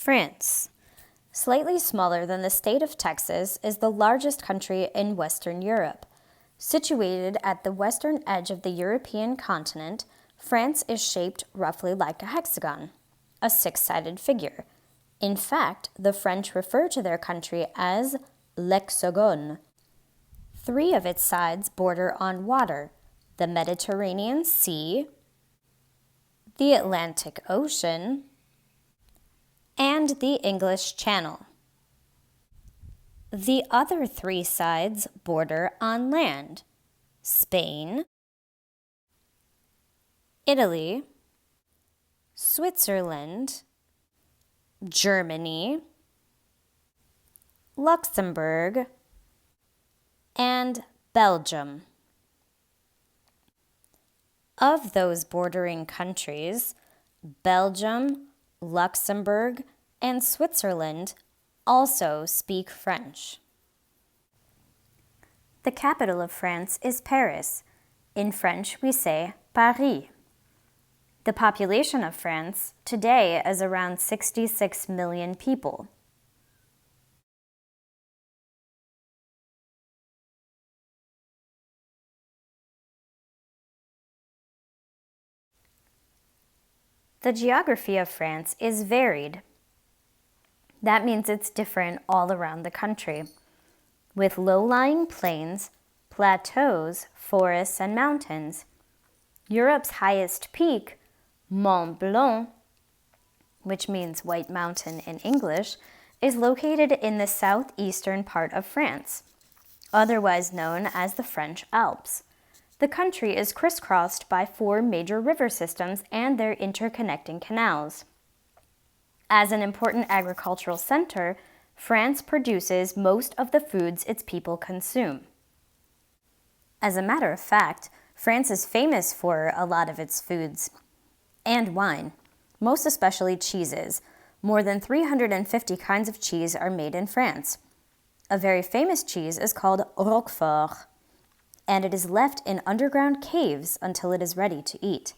France. Slightly smaller than the state of Texas, is the largest country in Western Europe. Situated at the western edge of the European continent, France is shaped roughly like a hexagon, a six-sided figure. In fact, the French refer to their country as l'Hexagone. 3 of its sides border on water: the Mediterranean Sea, the Atlantic Ocean, and the English Channel. The other 3 sides border on land: Spain, Italy, Switzerland, Germany, Luxembourg, and Belgium. Of those bordering countries, Belgium, Luxembourg, and Switzerland also speak French. The capital of France is Paris. In French, we say Paris. The population of France today is around 66 million people. The geography of France is varied. That means it's different all around the country, with low-lying plains, plateaus, forests, and mountains. Europe's highest peak, Mont Blanc, which means White Mountain in English, is located in the southeastern part of France, otherwise known as the French Alps. The country is crisscrossed by 4 major river systems and their interconnecting canals. As an important agricultural center, France produces most of the foods its people consume. As a matter of fact, France is famous for a lot of its foods and wine, most especially cheeses. More than 350 kinds of cheese are made in France. A very famous cheese is called Roquefort, and it is left in underground caves until it is ready to eat.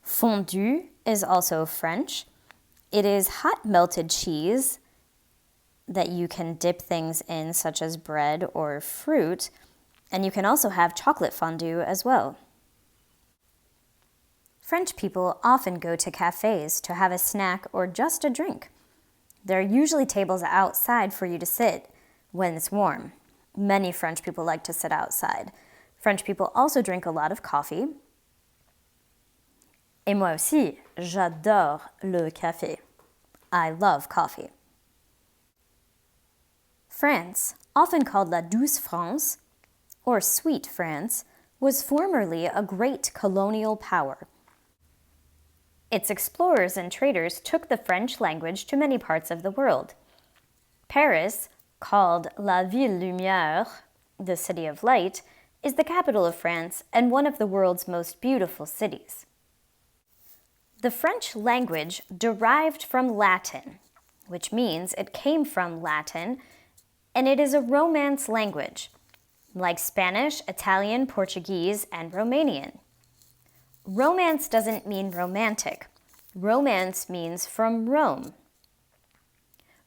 Fondue is also French. It is hot melted cheese that you can dip things in, such as bread or fruit, and you can also have chocolate fondue as well. French people often go to cafes to have a snack or just a drink. There are usually tables outside for you to sit when it's warm. Many French people like to sit outside. French people also drink a lot of coffee. Et moi aussi, j'adore le café. I love coffee. France, often called La Douce France, or Sweet France, was formerly a great colonial power. Its explorers and traders took the French language to many parts of the world. Paris, called La Ville Lumière, the City of Light, is the capital of France and one of the world's most beautiful cities. The French language derived from Latin, which means it came from Latin, and it is a Romance language, like Spanish, Italian, Portuguese, and Romanian. Romance doesn't mean romantic. Romance means from Rome.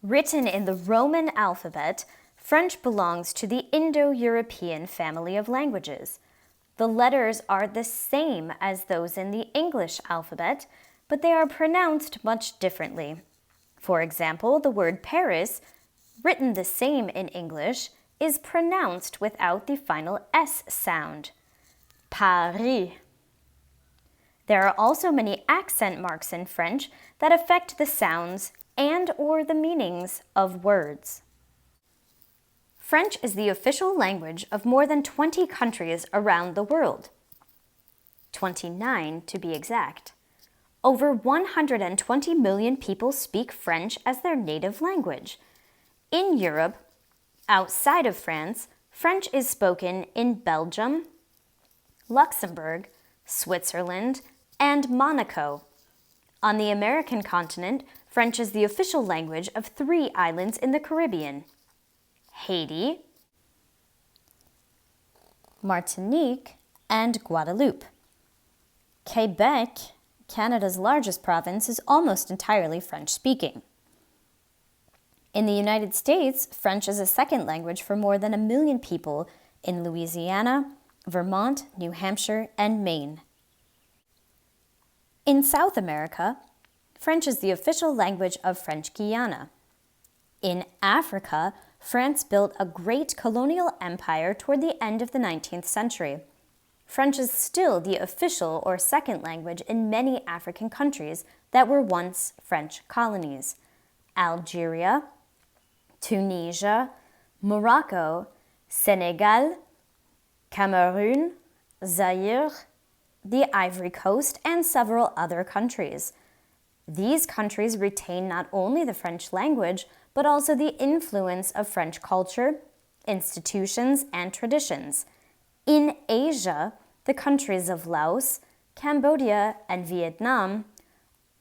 Written in the Roman alphabet, French belongs to the Indo-European family of languages. The letters are the same as those in the English alphabet, but they are pronounced much differently. For example, the word Paris, written the same in English, is pronounced without the final S sound. Paris. There are also many accent marks in French that affect the sounds and/or the meanings of words. French is the official language of more than 20 countries around the world. 29 to be exact. Over 120 million people speak French as their native language. In Europe, outside of France, French is spoken in Belgium, Luxembourg, Switzerland, and Monaco. On the American continent, French is the official language of 3 islands in the Caribbean: Haiti, Martinique, and Guadeloupe. Quebec Canada's largest province, is almost entirely French-speaking. In the United States, French is a second language for more than 1 million people in Louisiana, Vermont, New Hampshire, and Maine. In South America, French is the official language of French Guiana. In Africa, France built a great colonial empire toward the end of the 19th century. French is still the official or second language in many African countries that were once French colonies: Algeria, Tunisia, Morocco, Senegal, Cameroon, Zaire, the Ivory Coast, and several other countries. These countries retain not only the French language, but also the influence of French culture, institutions, and traditions. In Asia, the countries of Laos, Cambodia, and Vietnam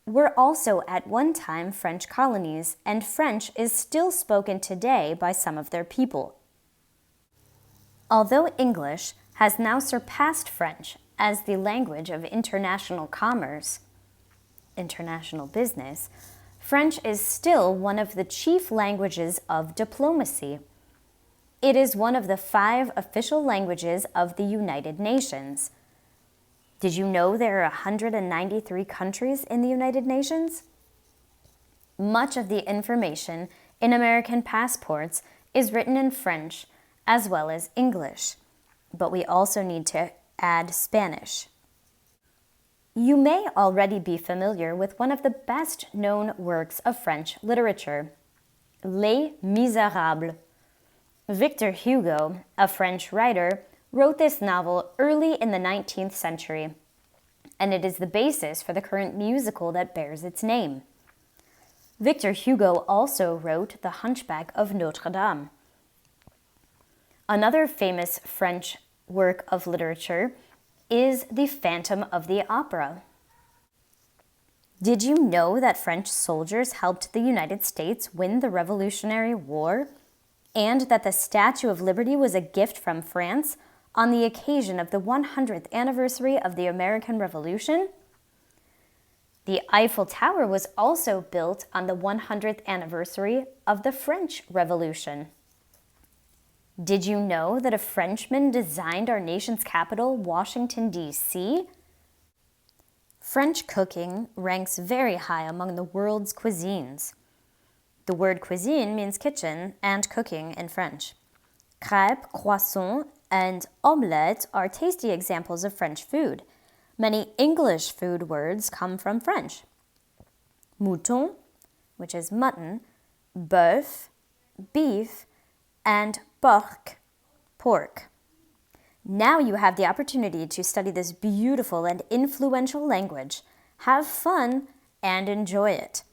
were also at one time French colonies, and French is still spoken today by some of their people. Although English has now surpassed French as the language of international commerce, international business, French is still one of the chief languages of diplomacy. It is one of the 5 official languages of the United Nations. Did you know there are 193 countries in the United Nations? Much of the information in American passports is written in French as well as English, but we also need to add Spanish. You may already be familiar with one of the best-known works of French literature, Les Misérables. Victor Hugo, a French writer, wrote this novel early in the 19th century, and it is the basis for the current musical that bears its name. Victor Hugo also wrote The Hunchback of Notre Dame. Another famous French work of literature is The Phantom of the Opera. Did you know that French soldiers helped the United States win the Revolutionary War, and that the Statue of Liberty was a gift from France on the occasion of the 100th anniversary of the American Revolution? The Eiffel Tower was also built on the 100th anniversary of the French Revolution. Did you know that a Frenchman designed our nation's capital, Washington, D.C.? French cooking ranks very high among the world's cuisines. The word cuisine means kitchen and cooking in French. Crêpes, croissants, and omelette are tasty examples of French food. Many English food words come from French. Mouton, which is mutton, bœuf, beef, and porc, pork. Now you have the opportunity to study this beautiful and influential language. Have fun and enjoy it.